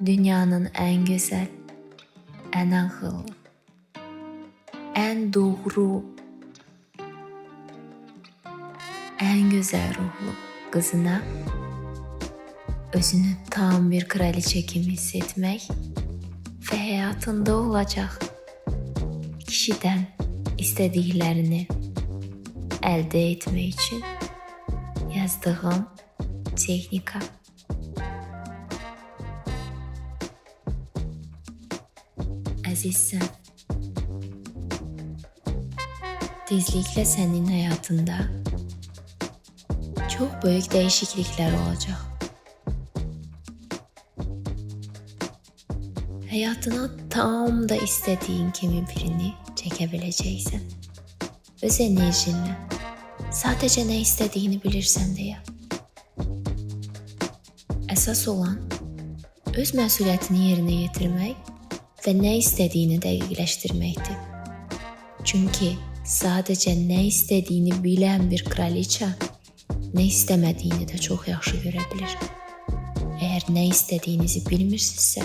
Dünyanın ən gözəl, ən ağıllı, ən doğru, ən gözəl ruhlu qızına özünü tam bir kraliçe kimi hiss etmək və həyatında olacaq kişidən istədiklərini əldə etmək üçün yazdığım texnika. Əzizsən, tezliklə sənin həyatında çox böyük dəyişikliklər olacaq. Həyatına tam da istədiyin kimi birini çəkə biləcəksən. Öz enerjinlə, sadəcə nə istədiyini bilirsən deyə. Əsas olan öz məsuliyyətini yerinə yetirmək və nə istədiyini dəqiqləşdirməkdir. Çünki sadəcə nə istədiyini bilən bir kraliça nə istəmədiyini də çox yaxşı görə bilir. Əgər nə istədiyinizi bilmirsinizsə,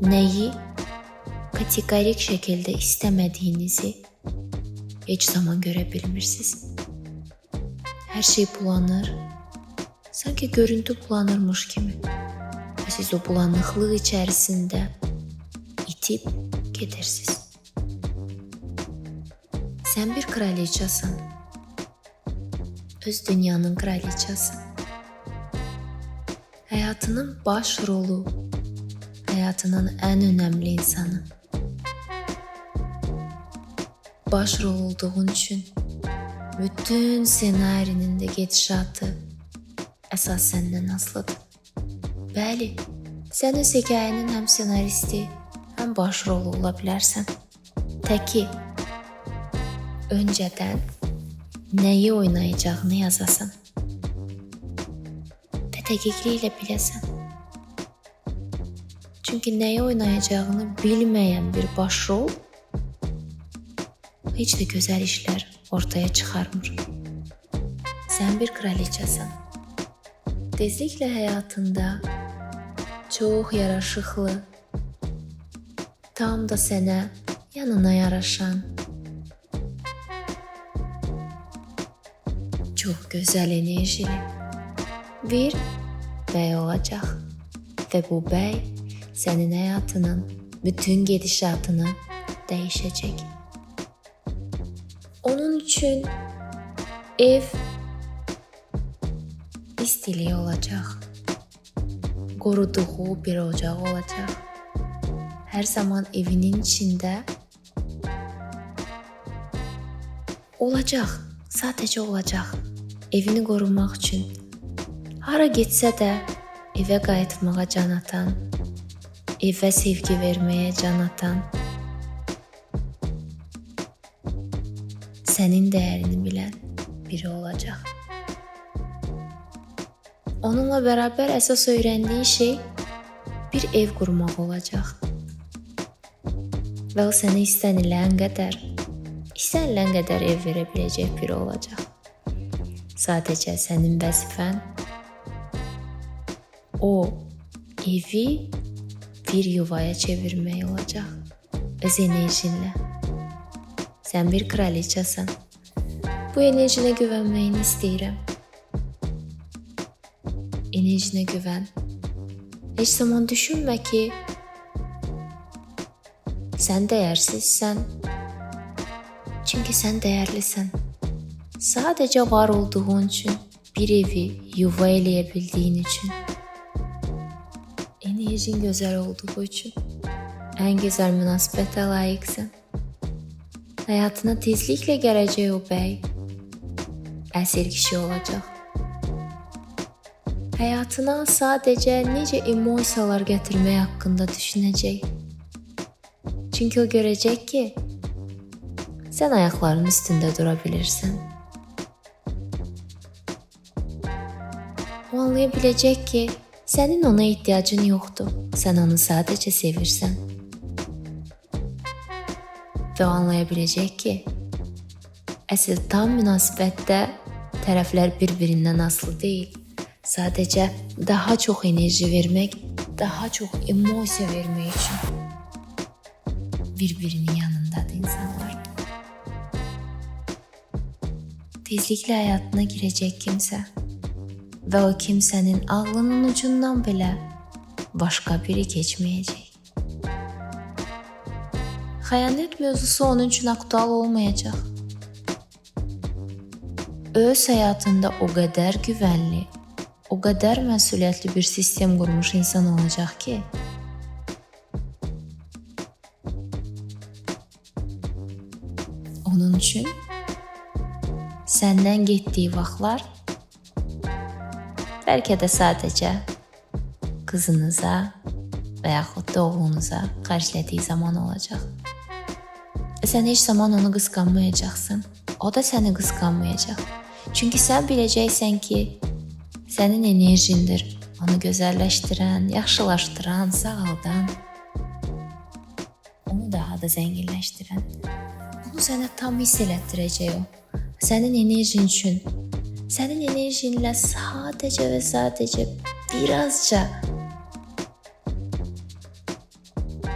nəyi kateqorik şəkildə istəmədiyinizi heç zaman görə bilmirsiniz. Hər şey bulanır, sanki görüntü bulanırmış kimi. Və siz o bulanıqlıq içərisində itib gedirsiniz. Sən bir kraliçasan, öz dünyanın kraliçası. Həyatının baş rolu, həyatının ən önəmli insanı. Baş rol olduğun üçün bütün senarinin də gedişatı əsas səndən asılıdır. Bəli, sən öz hekayənin həm senaristi, həm baş rolu ola bilərsən. Təki öncədən nəyi oynayacağını yazasan və dəqiqliklə biləsən. Çünki nəyi oynayacağını bilməyən bir baş rol heç də gözəl işlər ortaya çıxarmır. Sən bir kraliçasan. Tezliklə həyatında çox yaraşıqlı, tam da sənə yanına yaraşan, çox gözəl enerjili bir bəy olacaq və bu bəy sənin həyatının bütün gedişatını dəyişəcək. Onun üçün ev istili olacaq, qoruduğu bir ocaq olacaq. Hər zaman evinin içində olacaq, sadəcə olacaq. Evini qorumaq üçün hara getsə də evə qayıtmağa can atan, evə sevgi verməyə can atan, sənin dəyərini bilən biri olacaq. Onunla bərabər əsas öyrəndiyin şey bir ev qurmaq olacaq. Və o sənə istənilən qədər ev verə biləcək biri olacaq. Sadəcə sənin vəzifən o evi bir yuvaya çevirmək olacaq. Öz enerjinlə. Sən bir kraliçasan. Bu enerjinə güvənməyini istəyirəm. Enerjinə güvən. Heç zaman düşünmə ki, sən dəyərsizsən. Çünki sən dəyərlisən. Sadəcə var olduğun üçün, bir evi yuva eləyə bildiyin üçün, enerjin gözəl olduğu üçün, ən gözəl münasibətə layiqsən. Həyatına tezliklə gələcək o bəy əsir kişi olacaq. Həyatına sadəcə necə emosiyalar gətirmək haqqında düşünəcək. Çünki o görəcək ki, sən ayaqlarının üstündə dura bilirsən. O anlaya biləcək ki, sənin ona ehtiyacın yoxdur. Sən onu sadəcə sevirsən. Və o anlaya biləcək ki, əsl tam münasibətdə tərəflər bir-birindən asılı deyil. Sadəcə daha çox enerji vermək daha çox emosiya vermək üçün bir-birinin yanındadır insanlar. Tezliklə həyatına girəcək kimsə və o kimsənin ağlının ucundan belə başqa biri keçməyəcək. Xəyanət mövzusu onun üçün aktual olmayacaq. Öz həyatında o qədər güvənli, o qədər məsuliyyətli bir sistem qurmuş insan olacaq ki, onun üçün səndən getdiyi vaxtlar bəlkə də sadəcə qızınıza və yaxud da oğlunuza xərclədiyi zaman olacaq. Sən heç zaman onu qısqanmayacaqsın, o da səni qısqanmayacaq. Çünki sən biləcəksən ki, sənin enerjindir onu gözəlləşdirən, yaxşılaşdıran, sağaldan, onu daha da zənginləşdirən. Bunu sənə tam hiss elətdirəcək o. Sənin enerjin üçün, sənin enerjinlə sadəcə və sadəcə birazca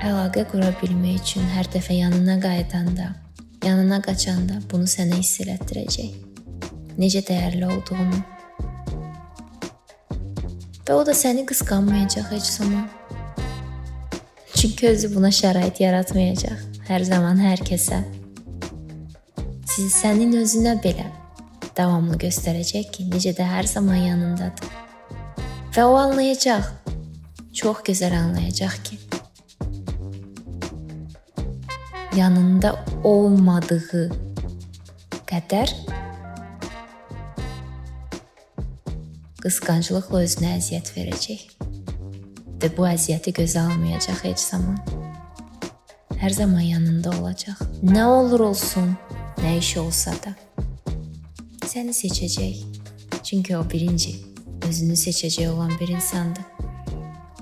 əlaqə qura bilmək üçün hər dəfə yanına qayıdanda, yanına qaçanda bunu sənə hiss elətdirəcək. Necə dəyərli olduğunu. Və o da səni qısqanmayacaq heç zaman. Çünki özü buna şərait yaratmayacaq. Hər zaman hər kəsə. Sənin özünə belə davamlı göstərəcək ki, necə də hər zaman yanındadır. Və o anlayacaq, çox gözəl anlayacaq ki, yanında olmadığı qədər qısqanclıqla özünə əziyyət verəcək və bu əziyyəti gözə almayacaq heç zaman. Hər zaman yanında olacaq. Nə olur olsun, nə iş olsa da səni seçəcək. Çünki o birinci, özünü seçəcək olan bir insandır.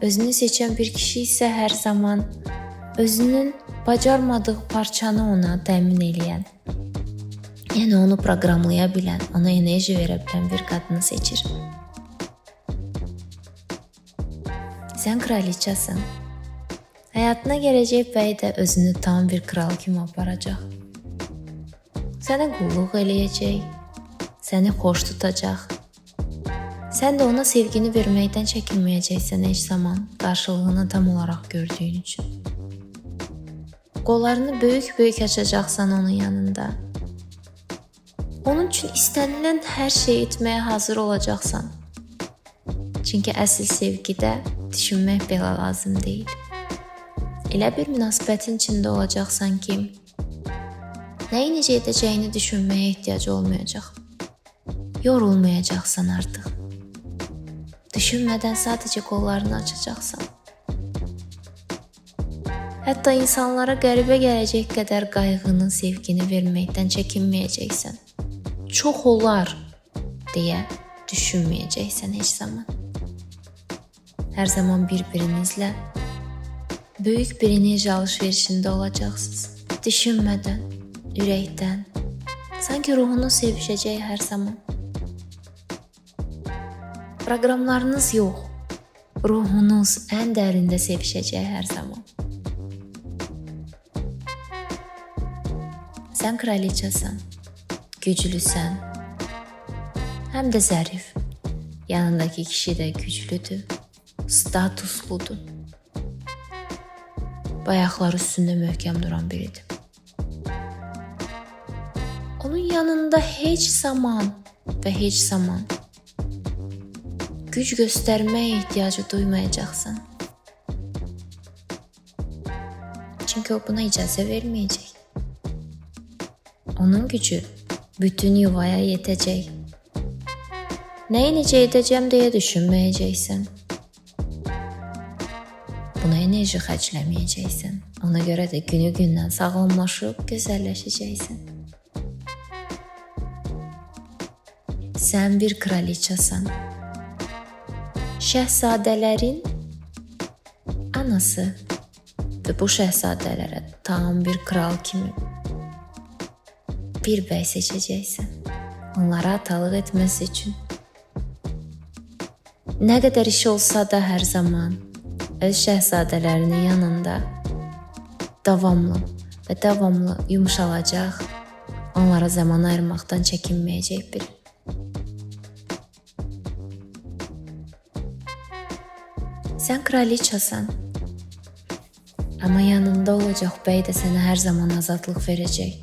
Özünü seçən bir kişi isə hər zaman özünün bacarmadığı parçanı ona təmin eləyən, yəni onu proqramlaya bilən, ona enerji verə bilən bir qadını seçir. Sən kraliçasan. Həyatına gələcək bəy də özünü tam bir kral kimi aparacaq. Sənə qulluq eləyəcək, səni xoş tutacaq. Sən də ona sevgini verməkdən çəkinməyəcəksən heç zaman, qarşılığını tam olaraq gördüyün üçün. Qollarını böyük-böyük açacaqsan onun yanında. Onun üçün istənilən hər şey etməyə hazır olacaqsan. Çünki əsl sevgidə düşünmək belə lazım deyil. Elə bir münasibətin içində olacaqsan ki, nəyi necə edəcəyini düşünməyə ehtiyac olmayacaq. Yorulmayacaqsan artıq. Düşünmədən sadəcə qollarını açacaqsan. Hətta insanlara qəribə gələcək qədər qayğını, sevgini verməkdən çəkinməyəcəksən. Çox olar deyə düşünməyəcəksən heç zaman. Hər zaman bir-birinizlə böyük bir enerji alış-verişində olacaqsınız. Düşünmədən, ürəkdən, sanki ruhunuz sevişəcək hər zaman. Proqramlarınız yox, ruhunuz ən dərində sevişəcək hər zaman. Sən kraliçasan, güclüsən, həm də zərif. Yanındakı kişi də güclüdür, statusludur. Bayaqlar üstündə möhkəm duran biridir. Onun yanında heç zaman və heç zaman güc göstərməyə ehtiyacı duymayacaqsan. Çünki o buna icazə verməyəcək. Onun gücü bütün yuvaya yetəcək. Nəyi necə edəcəm deyə düşünməyəcəksən. Buna enerji xərcləməyəcəksən. Ona görə də günü-gündən sağlamlaşıb gözəlləşəcəksən. Sən bir kraliçasan. Şəhzadələrin anası və bu şəhzadələrə tam bir kral kimi bir bəy seçəcəksən. Onlara atalıq etməsi üçün. Nə qədər iş olsa da hər zaman öz şəhzadələrinin yanında davamlı və davamlı yumşalacaq, onlara zaman ayırmaqdan çəkinməyəcək biri. Sən kraliçasan, amma yanında olacaq bəy də sənə hər zaman azadlıq verəcək.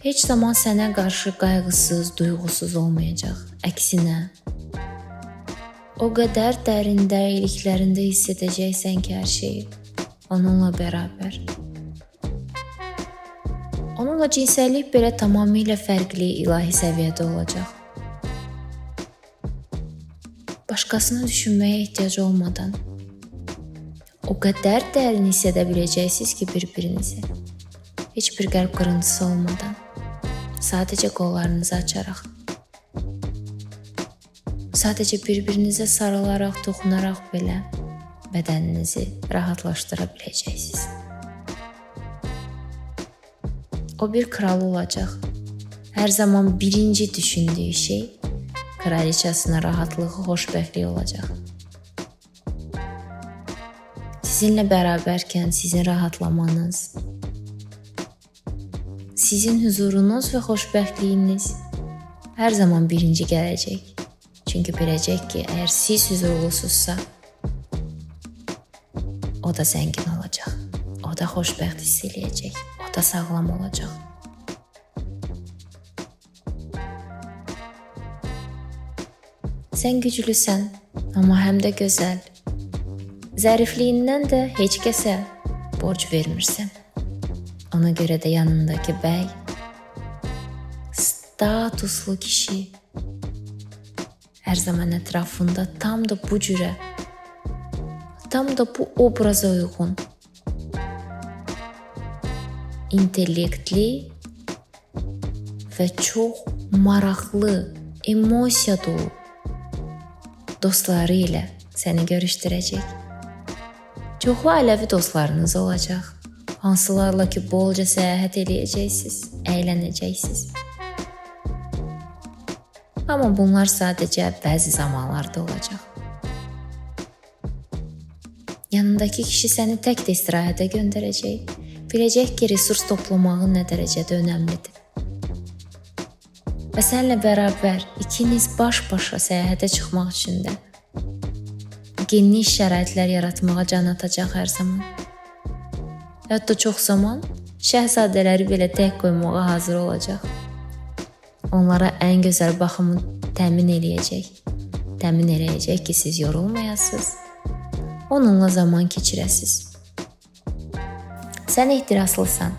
Heç zaman sənə qarşı qayğısız, duyğusuz olmayacaq. Əksinə, o qədər dərinliklərində hiss edəcəksən ki, hər şeyi onunla bərabər. Onunla cinsəllik belə tamamilə fərqli, ilahi səviyyədə olacaq. Başqasını düşünməyə ehtiyac olmadan o qədər dərin hiss edə biləcəksiniz ki, bir-birinizi. Heç bir qəlb qırıntısı olmadan, sadəcə qollarınızı açaraq, sadəcə bir-birinizə sarılaraq, toxunaraq belə bədəninizi rahatlaşdıra biləcəksiniz. O bir kral olacaq. Hər zaman birinci düşündüyü şey kraliçasına rahatlığı, xoşbəxtliyi olacaq. Sizinlə bərabərkən sizin rahatlamanız, sizin huzurunuz və xoşbəxtliyiniz hər zaman birinci gələcək. Çünki biləcək ki, əgər siz huzurlusuzsa, o da zəngin olacaq, o da xoşbəxt hiss eləyəcək, o da sağlam olacaq. Sən güclüsən, amma həm də gözəl. Zərifliyindən də heç kəsə borc vermirsən. Ona görə də yanındakı bəy, statuslu kişi hər zaman ətrafında tam da bu cürə, tam da bu obraza uyğun, intellektli və çox maraqlı, emosiya dolu dostları ilə səni görüşdürəcək. Çoxlu ailəvi dostlarınız olacaq, hansılarla ki, bolca səyahət eləyəcəksiniz, əylənəcəksiniz. Amma bunlar sadəcə bəzi zamanlarda olacaq. Yanındakı kişi səni tək də istirahətə göndərəcək, biləcək ki, resurs toplamağın nə dərəcədə önəmlidir. Və sənlə bərabər ikiniz baş-başa səyahətə çıxmaq üçün də geniş şəraitlər yaratmağa can atacaq hər zaman. Hətta çox zaman şəhzadələri belə tək qoymağa hazır olacaq. Onlara ən gözəl baxımı təmin eləyəcək. Təmin eləyəcək ki, siz yorulmayasınız, onunla zaman keçirəsiniz. Sən ehtiraslısan.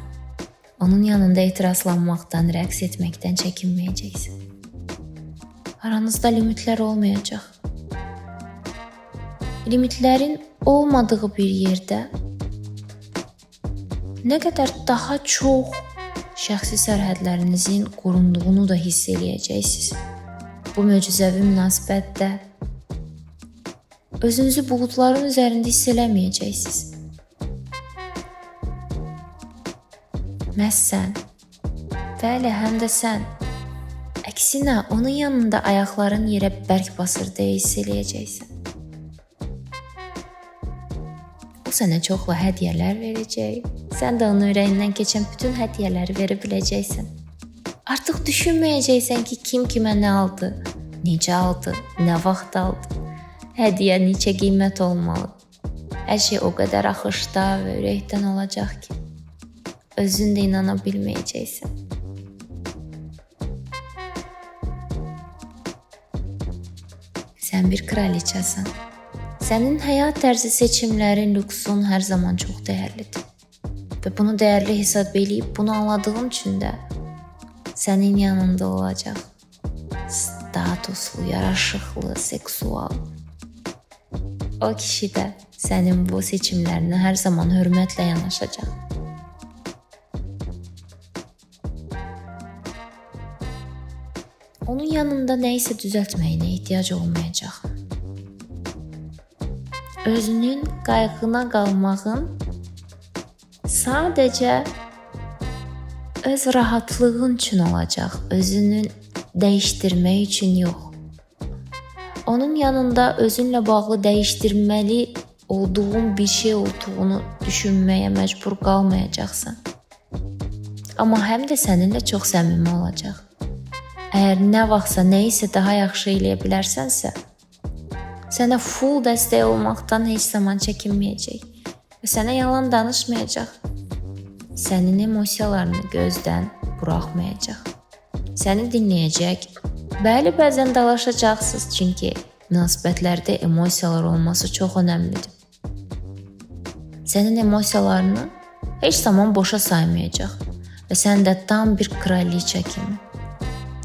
Onun yanında etirazlanmaqdan, rəqs etməkdən çəkinməyəcəksən. Aranızda limitlər olmayacaq. Limitlərin olmadığı bir yerdə nə qədər daha çox şəxsi sərhədlərinizin qorunduğunu da hiss eləyəcəksiniz. Bu möcüzəvi münasibətdə özünüzü buludların üzərində hiss eləməyəcəksiniz. Məhz sən, bəli, həm də sən. Əksinə, onun yanında ayaqların yerə bərk basır deyə hiss eləyəcəksən. O sənə çoxlu hədiyyələr verəcək. Sən də onun ürəyindən keçən bütün hədiyyələri verə biləcəksən. Artıq düşünməyəcəksən ki, kim kimə nə aldı, necə aldı, nə vaxt aldı. Hədiyyə neçə qiymət olmalı. Hər şey o qədər axışda və ürəkdən olacaq ki, özün də inana bilməyəcəksən. Sən bir kraliçasan. Sənin həyat tərzi seçimlərin, lüksun hər zaman çox dəyərlidir. Və bunu dəyərli hesab eləyib, bunu anladığım üçün də sənin yanında olacaq. Statuslu, yaraşıqlı, seksual. O kişi də sənin bu seçimlərinə hər zaman hörmətlə yanaşacaq. Onun yanında nə isə düzəltməyinə ehtiyac olmayacaq. Özünün qayğına qalmağın sadəcə öz rahatlığın üçün olacaq, özünü dəyişdirmək üçün yox. onun yanında özünlə bağlı dəyişdirməli olduğun bir şey olduğunu düşünməyə məcbur qalmayacaqsan. Amma həm də səninlə çox səmimi olacaq. Əgər nə vaxtsa nə isə daha yaxşı eləyə bilərsənsə, sənə full dəstək olmaqdan heç zaman çəkinməyəcək və sənə yalan danışmayacaq. Sənin emosiyalarını gözdən buraxmayacaq. Səni dinləyəcək. Bəli, bəzən dalaşacaqsınız, çünki münasibətlərdə emosiyalar olması çox önəmlidir. Sənin emosiyalarını heç zaman boşa saymayacaq və sən də tam bir kraliçə kimi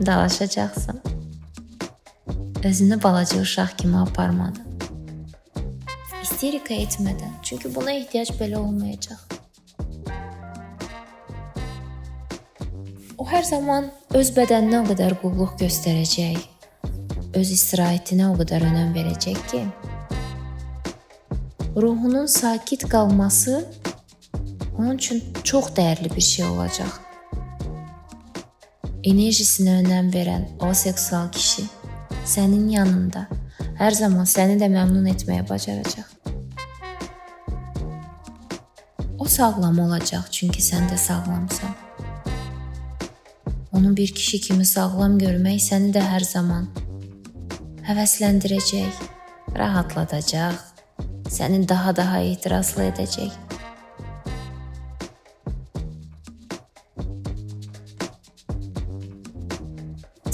dalaşacaqsan. Özünü balaca uşaq kimi aparmadan. İsterika etmədən, çünki buna ehtiyac belə olmayacaq. O hər zaman öz bədəninə o qədər qulluq göstərəcək, öz istirahətinə o qədər önəm verəcək ki, ruhunun sakit qalması onun üçün çox dəyərli bir şey olacaq. Enerjisinə önəm verən o seksual kişi sənin yanında hər zaman səni də məmnun etməyə bacaracaq. O sağlam olacaq, çünki sən də sağlamsan. Onu bir kişi kimi sağlam görmək səni də hər zaman həvəsləndirəcək, rahatladacaq, səni daha etirazlı edəcək.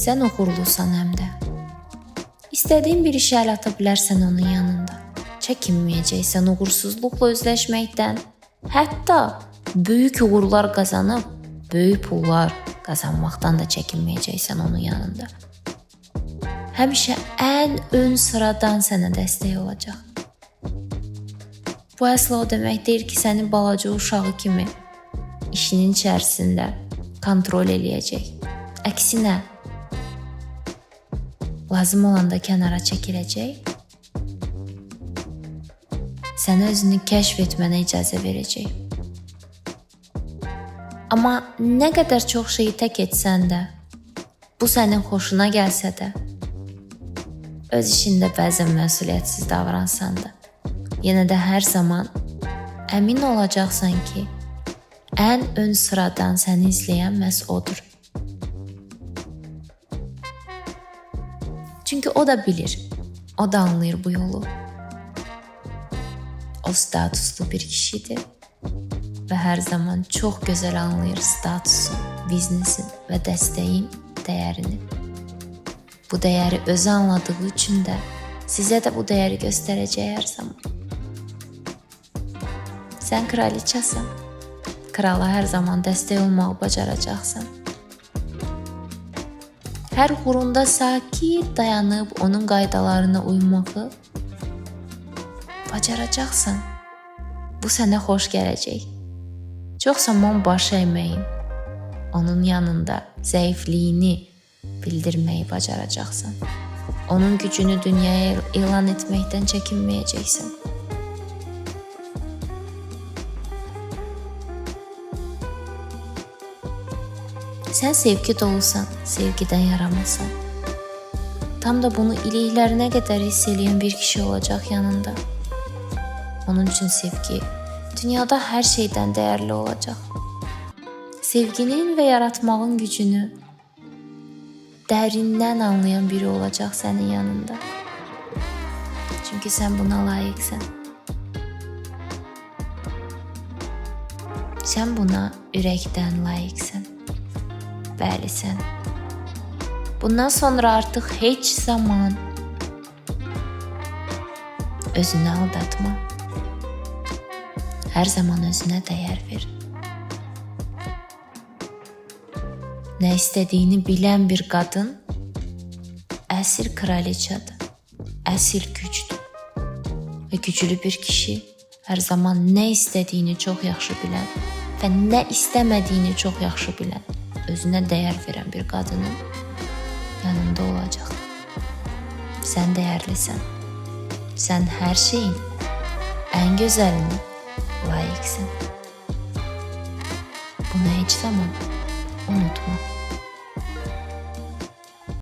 Sən uğurlusan həm də. İstədiyin bir işə əl ata bilərsən onun yanında. Çəkinməyəcəksən uğursuzluqla üzləşməkdən. Hətta böyük uğurlar qazanıb, böyük pullar qazanmaqdan da çəkinməyəcəksən onun yanında. Həmişə ən ön sıradan sənə dəstək olacaq. Bu əsla o demək deyil ki, səni balaca uşağı kimi işinin içərisində kontrol eləyəcək. Əksinə, lazım olanda kənara çəkiləcək, sənə özünü kəşf etmənə icazə verəcək. Amma nə qədər çox şeyi tək etsən də, bu sənin xoşuna gəlsə də, öz işində bəzən məsuliyyətsiz davransan da, yenə də hər zaman əmin olacaqsan ki, ən ön sıradan səni izləyən məhz odur. Çünki o da bilir, o da anlayır bu yolu. O statuslu bir kişidir və hər zaman çox gözəl anlayır statusun, biznesin və dəstəyin dəyərini. Bu dəyəri özü anladığı üçün də sizə də bu dəyəri göstərəcək hər zaman. Sən kraliçasan, krala hər zaman dəstək olmağı bacaracaqsan. Hər uğrunda sakit dayanıb onun qaydalarına uymağı bacaracaqsan. Bu sənə xoş gələcək. Çox zaman baş əyməyin, onun yanında zəifliyini bildirməyi bacaracaqsan. Onun gücünü dünyaya elan etməkdən çəkinməyəcəksən. Sən sevgi dolusan, sevgidən yaranmasan. Tam da bunu iliklərinə qədər hiss eləyən bir kişi olacaq yanında. Onun üçün sevgi dünyada hər şeydən dəyərli olacaq. Sevginin və yaratmağın gücünü dərindən anlayan biri olacaq sənin yanında. Çünki sən buna layiqsən. Sən buna ürəkdən layiqsən. Bəli, sən. Bundan sonra artıq heç zaman özünü aldatma. Hər zaman özünə dəyər ver. Nə istədiyini bilən bir qadın əsl kraliçadır, əsl gücdür. Və güclü bir kişi hər zaman nə istədiyini çox yaxşı bilən və nə istəmədiyini çox yaxşı bilən, özünə dəyər verən bir qadının yanında olacaq. Sən dəyərlisən. Sən hər şeyin ən gözəlini layiqsən. Bunu heç zaman unutma.